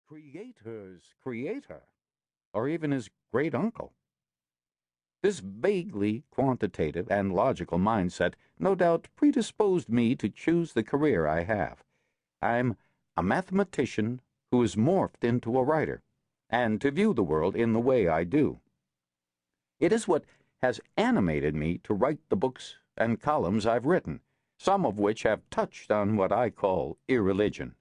Creator's creator, or even his great-uncle. This vaguely quantitative and logical mindset no doubt predisposed me to choose the career I have. I'm a mathematician who is morphed into a writer, and to view the world in the way I do. It is what has animated me to write the books and columns I've written, some of which have touched on what I call irreligion,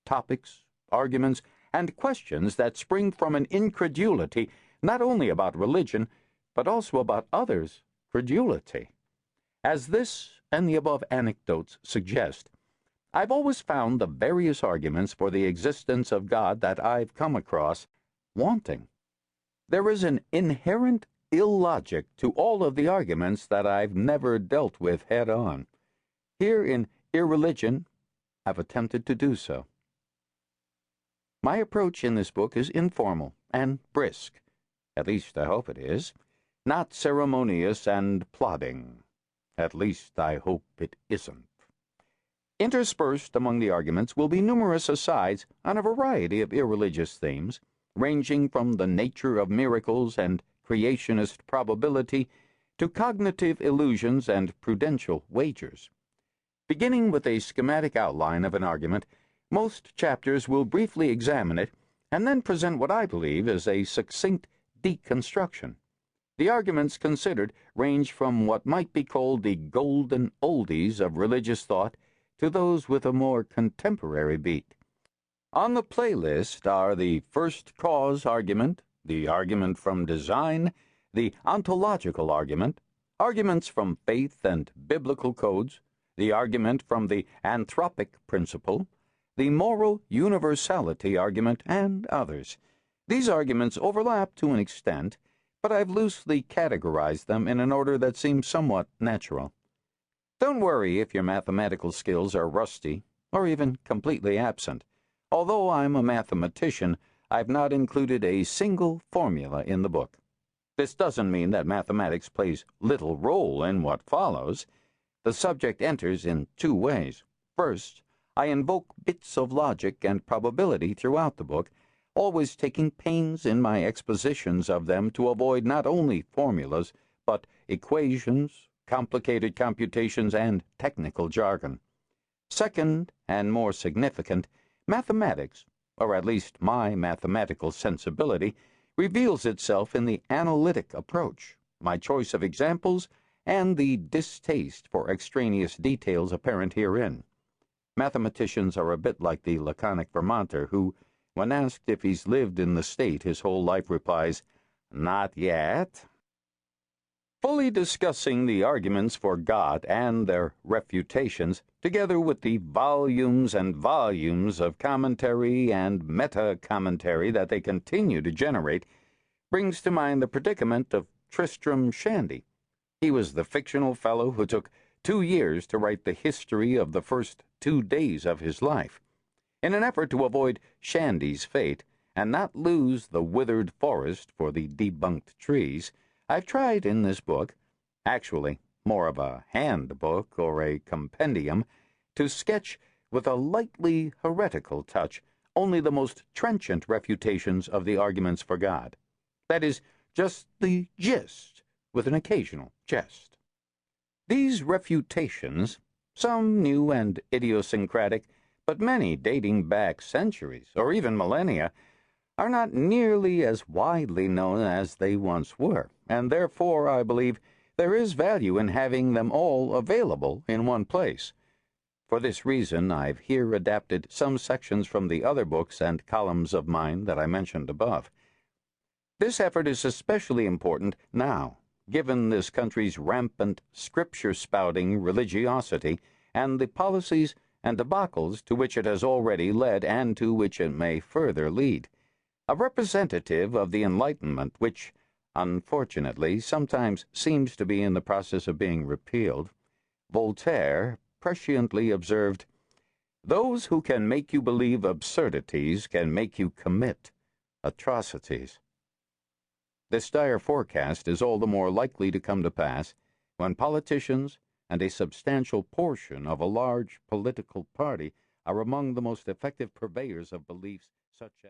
topics, arguments, and questions that spring from an incredulity not only about religion, but also about others' credulity. As this and the above anecdotes suggest, I've always found the various arguments for the existence of God that I've come across wanting. There is an inherent illogic to all of the arguments that I've never dealt with head-on. Here in Irreligion, I've attempted to do so. My approach in this book is informal and brisk. At least I hope it is. Not ceremonious and plodding. At least I hope it isn't. Interspersed among the arguments will be numerous asides on a variety of irreligious themes, ranging from the nature of miracles and creationist probability to cognitive illusions and prudential wagers. Beginning with a schematic outline of an argument, most chapters will briefly examine it and then present what I believe is a succinct deconstruction. The arguments considered range from what might be called the golden oldies of religious thought to those with a more contemporary beat. On the playlist are the first cause argument, the argument from design, the ontological argument, arguments from faith and biblical codes, the argument from the anthropic principle, the moral universality argument, and others. These arguments overlap to an extent, but I've loosely categorized them in an order that seems somewhat natural. Don't worry if your mathematical skills are rusty, or even completely absent. Although I'm a mathematician, I've not included a single formula in the book. This doesn't mean that mathematics plays little role in what follows. The subject enters in two ways. First, I invoke bits of logic and probability throughout the book, always taking pains in my expositions of them to avoid not only formulas, but equations, complicated computations, and technical jargon. Second, and more significant, mathematics, or at least my mathematical sensibility, reveals itself in the analytic approach, my choice of examples, and the distaste for extraneous details apparent herein. Mathematicians are a bit like the laconic Vermonter who, when asked if he's lived in the state his whole life, replies, "Not yet." Fully discussing the arguments for God and their refutations, together with the volumes and volumes of commentary and meta-commentary that they continue to generate, brings to mind the predicament of Tristram Shandy. He was the fictional fellow who took 2 years to write the history of the first 2 days of his life. In an effort to avoid Shandy's fate and not lose the withered forest for the debunked trees, I've tried in this book, actually more of a handbook or a compendium, to sketch with a lightly heretical touch only the most trenchant refutations of the arguments for God. That is, just the gist, with an occasional jest. These refutations, some new and idiosyncratic, but many dating back centuries or even millennia, are not nearly as widely known as they once were, and therefore I believe there is value in having them all available in one place. For this reason, I've here adapted some sections from the other books and columns of mine that I mentioned above. This effort is especially important now, given this country's rampant scripture-spouting religiosity and the policies and debacles to which it has already led and to which it may further lead. A representative of the Enlightenment, which, unfortunately, sometimes seems to be in the process of being repealed, Voltaire presciently observed, "Those who can make you believe absurdities can make you commit atrocities." This dire forecast is all the more likely to come to pass when politicians and a substantial portion of a large political party are among the most effective purveyors of beliefs such as